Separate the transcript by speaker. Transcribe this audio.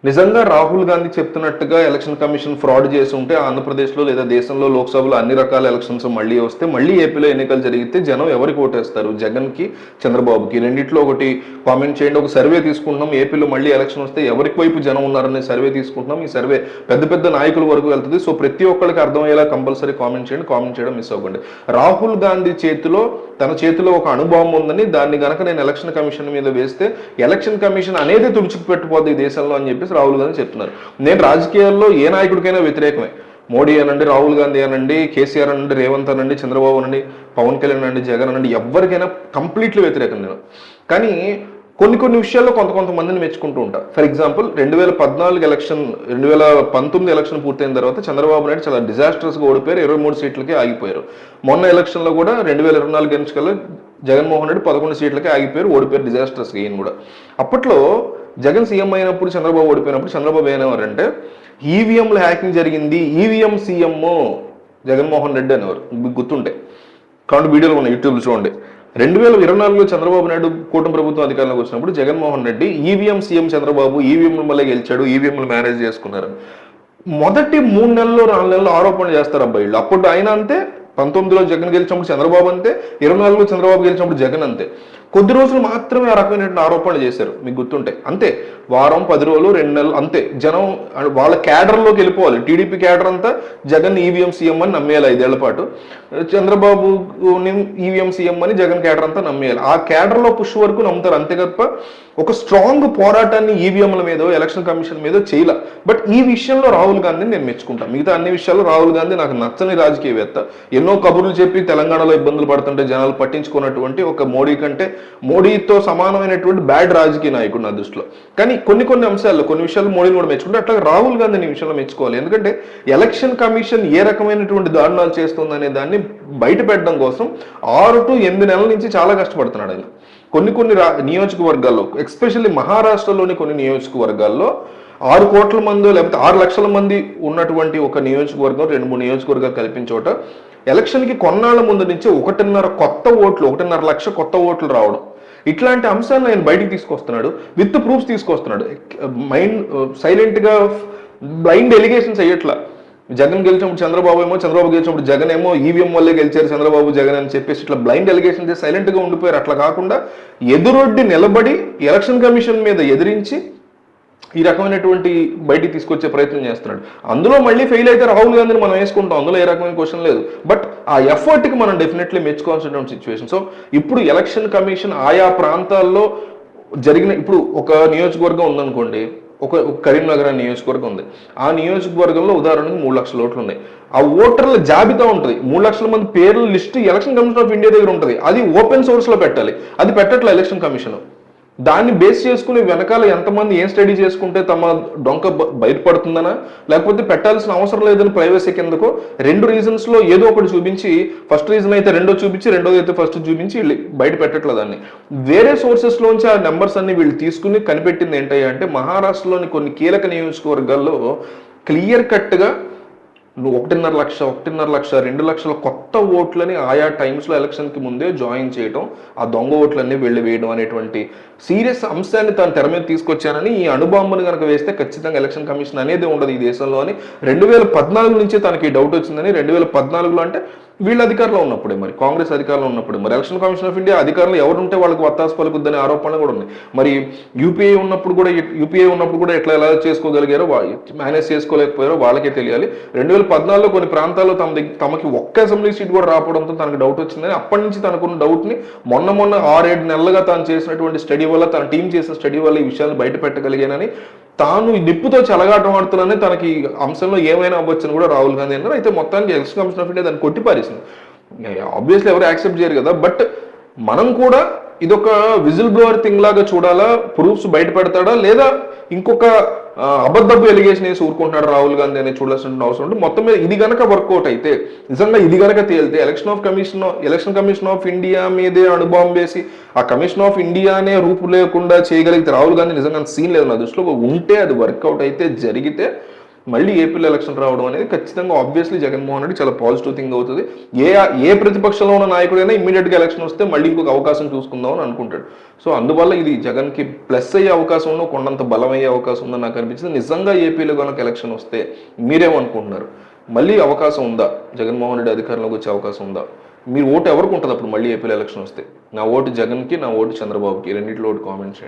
Speaker 1: నిజంగా రాహుల్ గాంధీ చెప్తున్నట్టుగా election commission fraud చేసి ఉంటే ఆంధ్రప్రదేశ్లో లేదా దేశంలో లోక్సభలో అన్ని రకాల ఎలక్షన్స్ మళ్ళీ వస్తే మళ్ళీ ఏపీలో ఎన్నికలు జరిగితే జనం ఎవరికి ఓటేస్తారు? జగన్కి, చంద్రబాబుకి? రెండిట్లో ఒకటి కామెంట్ చేయండి. ఒక సర్వే తీసుకుంటున్నాం, ఏపీలో మళ్ళీ ఎలక్షన్ వస్తే ఎవరికి వైపు జనం ఉన్నారనే సర్వే తీసుకుంటున్నాం. ఈ సర్వే పెద్ద పెద్ద నాయకుల వరకు వెళ్తుంది. సో ప్రతి ఒక్కరికి అర్థమయ్యేలా కంపల్సరీ కామెంట్ చేయండి. కామెంట్ చేయడం మిస్ అవ్వకండి. రాహుల్ గాంధీ తన చేతిలో ఒక అనుభవం ఉందని, దాన్ని గనక నేను ఎలక్షన్ కమిషన్ మీద వేస్తే ఎలక్షన్ కమిషన్ అనేది తుడిచిపెట్టిపోద్ది ఈ దేశంలో అని చెప్పేసి రాహుల్ గాంధీ చెప్తున్నారు. నేను రాజకీయాల్లో ఏ నాయకుడికైనా వ్యతిరేకమే. మోడీ అనండి, రాహుల్ గాంధీ అనండి, కేసీఆర్ అనండి, రేవంత్ అనండి, చంద్రబాబు అనండి, పవన్ కళ్యాణ్ అనండి, జగన్ అనండి, ఎవరికైనా కంప్లీట్లీ వ్యతిరేకం నేను. కానీ కొన్ని విషయాల్లో కొంతమందిని మెచ్చుకుంటూ ఉంటా. ఫర్ ఎగ్జాంపుల్ 2014 ఎలక్షన్ 2019 ఎలక్షన్ పూర్తయిన తర్వాత చంద్రబాబు నాయుడు చాలా డిజాస్టర్స్గా ఓడిపోయారు. 23 సీట్లకే ఆగిపోయారు. మొన్న ఎలక్షన్లో కూడా 2024 ఎన్నికల్లో జగన్మోహన్ రెడ్డి 11 సీట్లకే ఆగిపోయారు, ఓడిపోయారు డిజాస్టర్స్గా. ఈయన కూడా అప్పట్లో జగన్ సీఎం అయినప్పుడు, చంద్రబాబు ఓడిపోయినప్పుడు చంద్రబాబు ఏమనేవారంటే ఈవీఎంలో హ్యాకింగ్ జరిగింది, ఈవీఎం సీఎం జగన్మోహన్ రెడ్డి అనేవారు. మీకు గుర్తుంటే కాబట్టి వీడియోలు ఉన్నాయి, యూట్యూబ్లో చూడండి. 2024లో చంద్రబాబు నాయుడు కూటమి ప్రభుత్వం అధికారంలోకి వచ్చినప్పుడు జగన్మోహన్ రెడ్డి ఈవీఎం సీఎం చంద్రబాబు, ఈవీఎంల వల్ల గెలిచాడు, ఈవీఎంలు మేనేజ్ చేసుకున్నారు. మొదటి 3 నెలల్లో 4 నెలలు ఆరోపణలు చేస్తారు అబ్బాయిలు. అప్పుడు ఆయన అంతే, 19లో జగన్ గెలిచినప్పుడు చంద్రబాబు అంతే, 24లో చంద్రబాబు గెలిచినప్పుడు జగన్ అంతే. కొద్ది రోజులు మాత్రమే ఆ రకమైనటువంటి ఆరోపణలు చేశారు, మీకు గుర్తుంటే. అంతే, వారం 10 రోజులు 2 నెలలు అంతే. జనం వాళ్ళ క్యాడర్లోకి వెళ్ళిపోవాలి. టీడీపీ క్యాడర్ అంతా జగన్ ఈవీఎం సీఎం అని నమ్మేయాలి 5 ఏళ్ల పాటు, చంద్రబాబు ఈవీఎం సీఎం అని జగన్ క్యాడర్ అంతా నమ్మేయాలి. ఆ క్యాడర్లో పుష్ వరకు నమ్ముతారు, అంతే తప్ప ఒక స్ట్రాంగ్ పోరాటాన్ని ఈవీఎంల మీద, ఎలక్షన్ కమిషన్ మీద చేయాల. బట్ ఈ విషయంలో రాహుల్ గాంధీని నేను మెచ్చుకుంటాను. మిగతా అన్ని విషయాల్లో రాహుల్ గాంధీ నాకు నచ్చని రాజకీయవేత్త. ఎన్నో కబుర్లు చెప్పి తెలంగాణలో ఇబ్బందులు పడుతుంటే జనాలు పట్టించుకున్నటువంటి ఒక మోడీతో సమానమైనటువంటి బ్యాడ్ రాజకీయ నాయకుడు నా దృష్టిలో. కానీ కొన్ని అంశాల్లో, కొన్ని విషయాల్లో మోడీని కూడా మెచ్చుకుంటే, అట్లా రాహుల్ గాంధీని ఈ విషయంలో మెచ్చుకోవాలి. ఎందుకంటే ఎలక్షన్ కమిషన్ ఏ రకమైనటువంటి దారుణాలు చేస్తుందనే దాన్ని బయట పెట్టడం కోసం 6 to 8 నెలల నుంచి చాలా కష్టపడుతున్నాడు ఆయన. కొన్ని నియోజకవర్గాల్లో, ఎస్పెషల్లీ మహారాష్ట్రలోని కొన్ని నియోజకవర్గాల్లో 6 కోట్ల మంది లేకపోతే 6 లక్షల మంది ఉన్నటువంటి ఒక నియోజకవర్గం, 2-3 నియోజకవర్గాలు కల్పించే చోట ఎలక్షన్కి కొన్నాళ్ళ ముందు నుంచి 1.5 లక్ష కొత్త ఓట్లు రావడం, ఇట్లాంటి అంశాలను ఆయన బయటికి తీసుకొస్తున్నాడు. విత్ ప్రూఫ్స్ తీసుకొస్తున్నాడు. సైలెంట్గా బ్లైండ్ ఎలిగేషన్స్ అయ్యట్లా. జగన్ గెలిచినప్పుడు చంద్రబాబు గెలిచినప్పుడు జగన్ ఏమో ఈవీఎం వల్లే గెలిచారు చంద్రబాబు జగన్ అని చెప్పేసి ఇట్లా బ్లైండ్ ఎలిగేషన్ చేసి సైలెంట్గా ఉండిపోయారు. అట్లా కాకుండా ఎదురొడ్డి నిలబడి ఎలక్షన్ కమిషన్ మీద ఎదిరించి ఈ రకమైనటువంటి బయటికి తీసుకొచ్చే ప్రయత్నం చేస్తున్నాడు. అందులో మళ్ళీ ఫెయిల్ అయితే రాహుల్ గాంధీని మనం వేసుకుంటాం, అందులో ఏ రకమైన క్వశ్చన్ లేదు. బట్ ఆ ఎఫర్ట్కి మనం డెఫినెట్లీ మెచ్చుకోవాల్సినటువంటి సిచ్యువేషన్. సో ఇప్పుడు ఎలక్షన్ కమిషన్ ఆయా ప్రాంతాల్లో జరిగిన, ఇప్పుడు ఒక నియోజకవర్గం ఉందనుకోండి, ఒక కరీంనగర్ నియోజకవర్గం ఉంది. ఆ నియోజకవర్గంలో ఉదాహరణకు 3 లక్షల ఓట్లు ఉన్నాయి. ఆ ఓటర్ల జాబితా ఉంటుంది, 3 లక్షల మంది పేర్ల list election commission of India దగ్గర ఉంటుంది. అది ఓపెన్ సోర్స్ లో పెట్టాలి, అది పెట్టట్లే ఎలక్షన్ కమిషన్. దాన్ని బేస్ చేసుకుని వెనకాల ఎంతమంది ఏం స్టడీ చేసుకుంటే తమ డొంక బయటపడుతుందనా, లేకపోతే పెట్టాల్సిన అవసరం లేదని ప్రైవసీ కిందకో 2 రీజన్స్లో ఏదో ఒకటి చూపించి, ఫస్ట్ రీజన్ అయితే రెండో చూపించి, రెండోది అయితే ఫస్ట్ చూపించి బయట పెట్టట్లేదు. దాన్ని వేరే సోర్సెస్లోంచి ఆ నెంబర్స్ అన్ని వీళ్ళు తీసుకుని కనిపెట్టింది ఏంటంటే మహారాష్ట్రలోని కొన్ని కీలక నియోజకవర్గాల్లో క్లియర్ కట్గా 1.5 లక్ష, 2 లక్షల కొత్త ఓట్లని ఆయా టైమ్స్లో ఎలక్షన్కి ముందే జాయిన్ చేయడం, ఆ దొంగ ఓట్లన్నీ వెళ్ళి వేయడం అనేటువంటి సీరియస్ అంశాన్ని తాను తెర మీద తీసుకొచ్చానని, ఈ అణుబాంబుని కనుక వేస్తే ఖచ్చితంగా ఎలక్షన్ కమిషన్ అనేది ఉండదు ఈ దేశంలో అని 2014 నుంచే తనకి డౌట్ వచ్చిందని. 2014లో అంటే వీళ్ళు అధికారంలో ఉన్నప్పుడే, మరి కాంగ్రెస్ అధికారంలో ఉన్నప్పుడు, మరి ఎలక్షన్ కమిషన్ ఆఫ్ ఇండియా అధికారంలో ఎవరుంటే వాళ్ళకి వత్తాసు పలుకుద్దనే ఆరోపణలు కూడా ఉన్నాయి. మరి యూపీఏ ఉన్నప్పుడు కూడా ఎలా చేసుకోగలిగారో, మేనేజ్ చేసుకోలేకపోయారో వాళ్ళకే తెలియాలి. 2014లో కొన్ని ప్రాంతాల్లో తమకి ఒక్క అసెంబ్లీ సీట్ కూడా రావడంతో తనకు డౌట్ వచ్చిందని, అప్పటి నుంచి తనకున్న డౌట్ని మొన్న 6-7 నెలలుగా తాను చేసినటువంటి స్టడీ వల్ల, తన టీం చేసిన స్టడీ వల్ల ఈ విషయాన్ని బయట పెట్టగలిగానని, తాను నిప్పుతో చెలగాటం ఆడుతున్నానని, తనకి అంశంలో ఏమైనా అవ్వచ్చని కూడా రాహుల్ గాంధీ అన్నారు. అయితే మొత్తానికి ఎలక్షన్ కమిషన్ ఆఫ్ ఇండియా దాన్ని కొట్టిపారేసింది. ఆబ్వియస్లీ ఎవరు యాక్సెప్ట్ చేయరు కదా. బట్ మనం కూడా ఇదొక విజిల్ బ్లోవర్ థింగ్ లాగా చూడాలా, ప్రూఫ్స్ బయట పెడతాడా లేదా ఇంకొక అబద్ధపు ఎలిగేషన్ వేసి ఊరుకుంటున్నాడు రాహుల్ గాంధీ అనేది చూడాల్సిన అవసరం ఉంటుంది. మొత్తం మీద ఇది గనక వర్కౌట్ అయితే, నిజంగా ఇది గనక తేలితే ఎలక్షన్ కమిషన్ ఆఫ్ ఇండియా మీదే అణుబాంబు వేసి ఆ కమిషన్ ఆఫ్ ఇండియానే రూపు లేకుండా చేయగలిగితే రాహుల్ గాంధీ నిజంగా సీన్ లేదు నా దృష్టిలో. ఉంటే అది వర్కౌట్ అయితే జరిగితే మళ్ళీ ఏపీలో ఎలక్షన్ రావడం అనేది ఖచ్చితంగా ఆబ్వియస్లీ జగన్మోహన్ రెడ్డి చాలా పాజిటివ్ థింగ్ అవుతుంది. ఏ ప్రతిపక్షంలో ఉన్న నాయకుడైనా ఇమీడియట్గా ఎలక్షన్ వస్తే మళ్ళీ ఇంకొక అవకాశం చూసుకుందాం అని అనుకుంటాడు. సో అందువల్ల ఇది జగన్కి ప్లస్ అయ్యే అవకాశం ఉందో, కొండంత బలం అయ్యే అవకాశం ఉందని నాకు అనిపించింది. నిజంగా ఏపీలో కనుక ఎలక్షన్ వస్తే మీరేమనుకుంటున్నారు? మళ్ళీ అవకాశం ఉందా? జగన్మోహన్ రెడ్డి అధికారంలోకి వచ్చే అవకాశం ఉందా? మీరు ఓటు ఎవరికి ఉంటుంది అప్పుడు మళ్ళీ ఏపీలో ఎలక్షన్ వస్తే? నా ఓటు జగన్కి, నా ఓటు చంద్రబాబుకి, రెండింటిలో ఓటు కామెంట్ చేయండి.